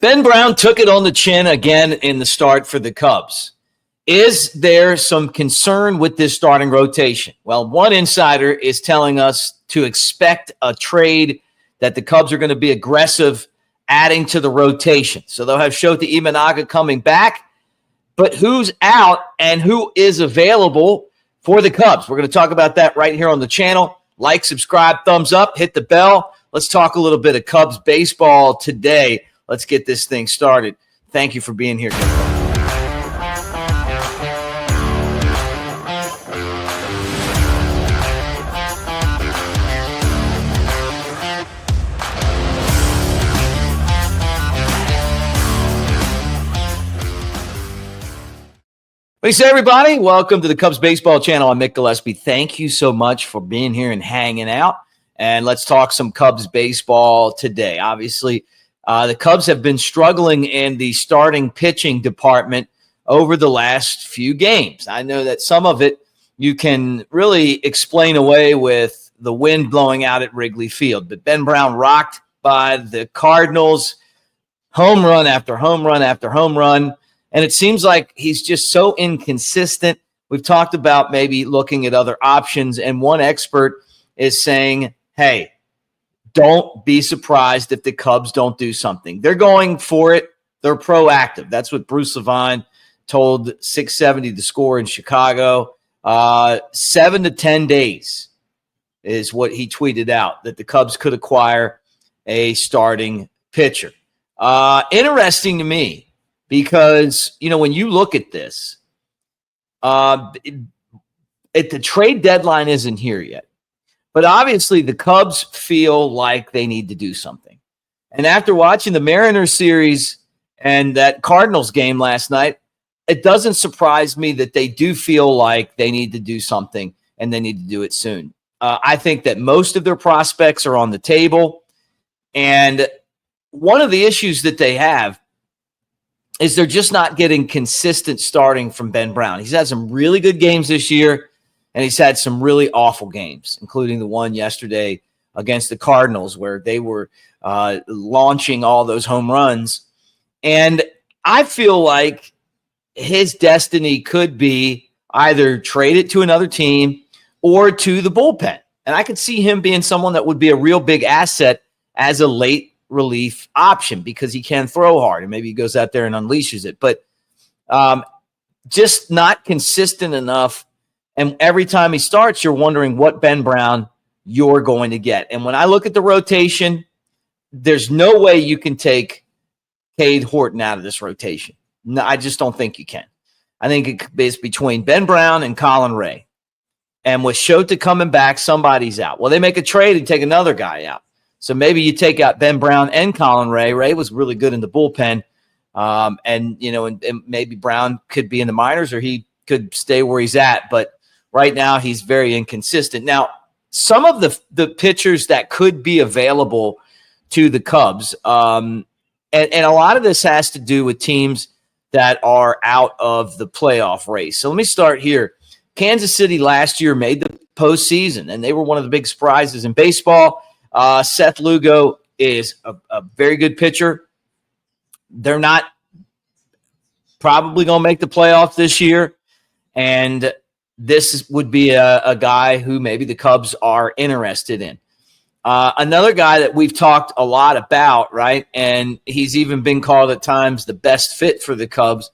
Ben Brown took it on the chin again in the start for the Cubs. Is there some concern with this starting rotation? Well, one insider is telling us to expect a trade, that the Cubs are going to be aggressive adding to the rotation. So they'll have Shota Imanaga coming back, but who's out and who is available for the Cubs? We're going to talk about that right here on the channel. Like, subscribe, thumbs up, hit the bell. Let's talk a little bit of Cubs baseball today. Let's get this thing started. Thank you for being here. Hey, everybody. Welcome to the Cubs Baseball Channel. I'm Mick Gillespie. Thank you so much for being here and hanging out. And let's talk some Cubs baseball today. Obviously, the Cubs have been struggling in the starting pitching department over the last few games. I know that some of it you can really explain away with the wind blowing out at Wrigley Field. But Ben Brown rocked by the Cardinals, home run after home run after home run. And it seems like he's just so inconsistent. We've talked about maybe looking at other options. And one expert is saying, hey, don't be surprised if the Cubs don't do something. They're going for it. They're proactive. That's what Bruce Levine told 670 The Score in Chicago. 7 to 10 days is what he tweeted out, that the Cubs could acquire a starting pitcher. Interesting to me. Because, you know, when you look at this, the trade deadline isn't here yet. But obviously the Cubs feel like they need to do something. And after watching the Mariners series and that Cardinals game last night, it doesn't surprise me that they do feel like they need to do something and they need to do it soon. I think that most of their prospects are on the table. And one of the issues that they have is they're just not getting consistent starting from Ben Brown. He's had some really good games this year, and he's had some really awful games, including the one yesterday against the Cardinals where they were launching all those home runs. And I feel like his destiny could be either traded to another team or to the bullpen. And I could see him being someone that would be a real big asset as a late relief option because he can throw hard and maybe he goes out there and unleashes it, but just not consistent enough. And every time he starts, you're wondering what Ben Brown you're going to get. And when I look at the rotation, there's no way you can take Cade Horton out of this rotation. No, I just don't think you can. I think it's between Ben Brown and Colin Ray. And with Shota coming back, somebody's out. Well, they make a trade and take another guy out. So maybe you take out Ben Brown and Colin Ray. Ray was really good in the bullpen. And maybe Brown could be in the minors or he could stay where he's at. But right now he's very inconsistent. Now, some of the pitchers that could be available to the Cubs, and a lot of this has to do with teams that are out of the playoff race. So let me start here. Kansas City last year made the postseason, and they were one of the big surprises in baseball. Seth Lugo is a very good pitcher. They're not probably going to make the playoffs this year. And this would be a guy who maybe the Cubs are interested in. Another guy that we've talked a lot about, right, and he's even been called at times the best fit for the Cubs,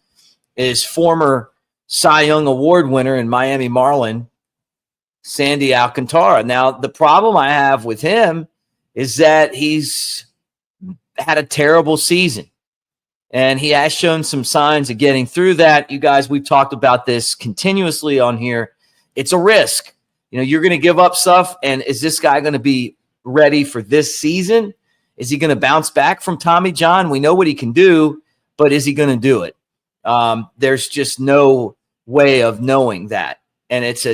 is former Cy Young Award winner and Miami Marlin, Sandy Alcantara. Now, the problem I have with him is that he's had a terrible season, and he has shown some signs of getting through that. You guys, we've talked about this continuously on here. It's a risk. You know, you're going to give up stuff, and is this guy going to be ready for this season? Is he going to bounce back from Tommy John? We know what he can do, but is he going to do it? There's just no way of knowing that. And it's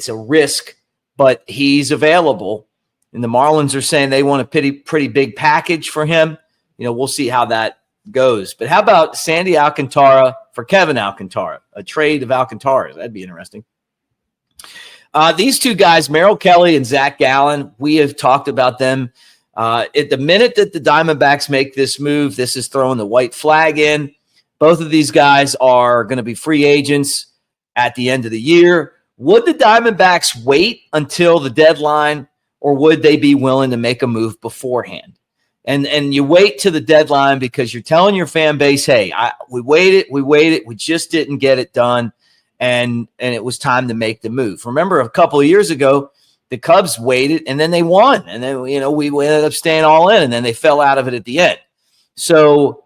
a risk, but he's available. And the Marlins are saying they want a pretty big package for him. You know, we'll see how that goes. But how about Sandy Alcantara for Kevin Alcantara, a trade of Alcantara? That'd be interesting. These two guys, Merrill Kelly and Zach Gallen, we have talked about them At the minute that the Diamondbacks make this move, this is throwing the white flag in. Both of these guys are going to be free agents at the end of the year. Would the Diamondbacks wait until the deadline, or would they be willing to make a move beforehand? And you wait to the deadline because you're telling your fan base, hey, we waited, we just didn't get it done, and it was time to make the move. Remember, a couple of years ago, the Cubs waited, and then they won. And then, we ended up staying all in, and then they fell out of it at the end. So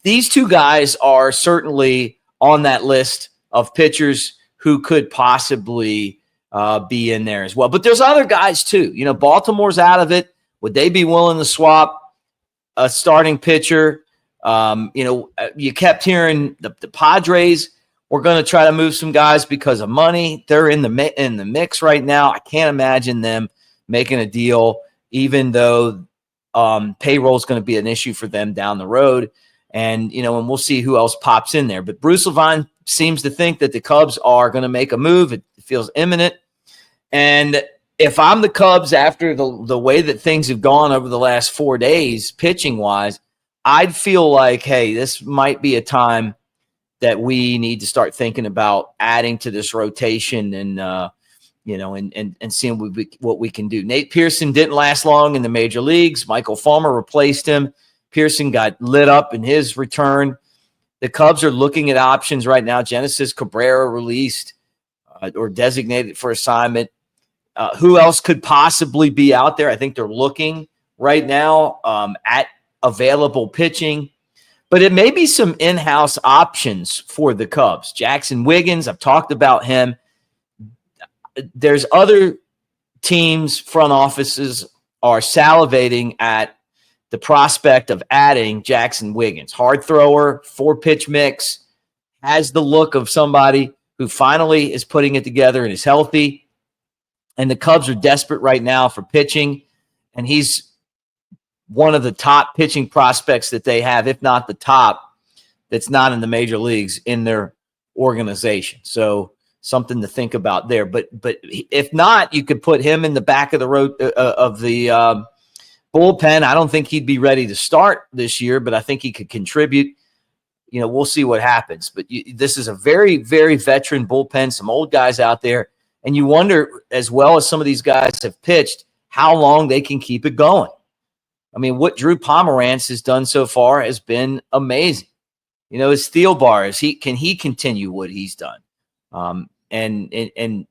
these two guys are certainly on that list of pitchers who could possibly be in there as well. But there's other guys too. Baltimore's out of it. Would they be willing to swap a starting pitcher? You kept hearing the Padres were going to try to move some guys because of money. They're in the mix right now. I can't imagine them making a deal, even though payroll is going to be an issue for them down the road. And we'll see who else pops in there. But Bruce Levine seems to think that the Cubs are going to make a move. It feels imminent. And if I'm the Cubs, after the way that things have gone over the last 4 days, pitching-wise, I'd feel like, hey, this might be a time that we need to start thinking about adding to this rotation and seeing what we can do. Nate Pearson didn't last long in the major leagues. Michael Fulmer replaced him. Pearson got lit up in his return. The Cubs are looking at options right now. Genesis Cabrera released or designated for assignment. Who else could possibly be out there? I think they're looking right now at available pitching. But it may be some in-house options for the Cubs. Jackson Wiggins, I've talked about him. There's other teams, front offices are salivating at the prospect of adding Jackson Wiggins. Hard thrower, 4-pitch mix, has the look of somebody who finally is putting it together and is healthy. And the Cubs are desperate right now for pitching, and he's one of the top pitching prospects that they have, if not the top, that's not in the major leagues in their organization. So something to think about there. But if not, you could put him in the back of the road of the bullpen. I don't think he'd be ready to start this year, but I think he could contribute. We'll see what happens. But this is a very, very veteran bullpen, some old guys out there. And you wonder, as well as some of these guys have pitched, how long they can keep it going. I mean, what Drew Pomeranz has done so far has been amazing. His steal bar, can he continue what he's done? And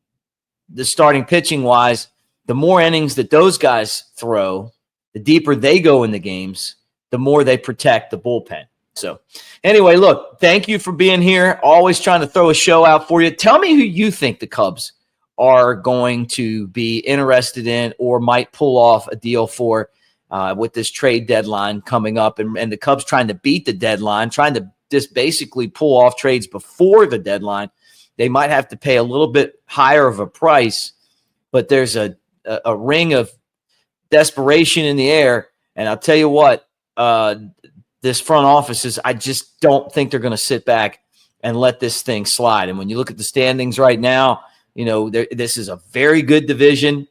the starting pitching wise, the more innings that those guys throw, the deeper they go in the games, the more they protect the bullpen. So anyway, look, thank you for being here. Always trying to throw a show out for you. Tell me who you think the Cubs are going to be interested in or might pull off a deal for with this trade deadline coming up, and the Cubs trying to beat the deadline, trying to just basically pull off trades before the deadline. They might have to pay a little bit higher of a price, but there's a ring of desperation in the air. And I'll tell you what, this front office I just don't think they're going to sit back and let this thing slide. And when you look at the standings right now, this is a very good division.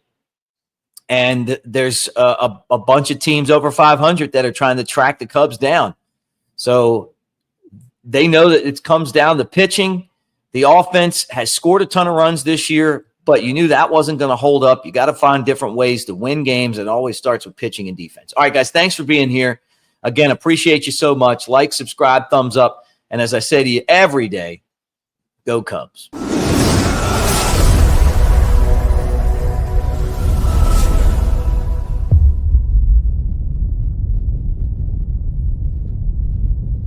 And there's a bunch of teams over 500 that are trying to track the Cubs down. So they know that it comes down to pitching. The offense has scored a ton of runs this year, but you knew that wasn't going to hold up. You got to find different ways to win games. It always starts with pitching and defense. All right, guys, thanks for being here. Again, appreciate you so much. Like, subscribe, thumbs up. And as I say to you every day, go Cubs.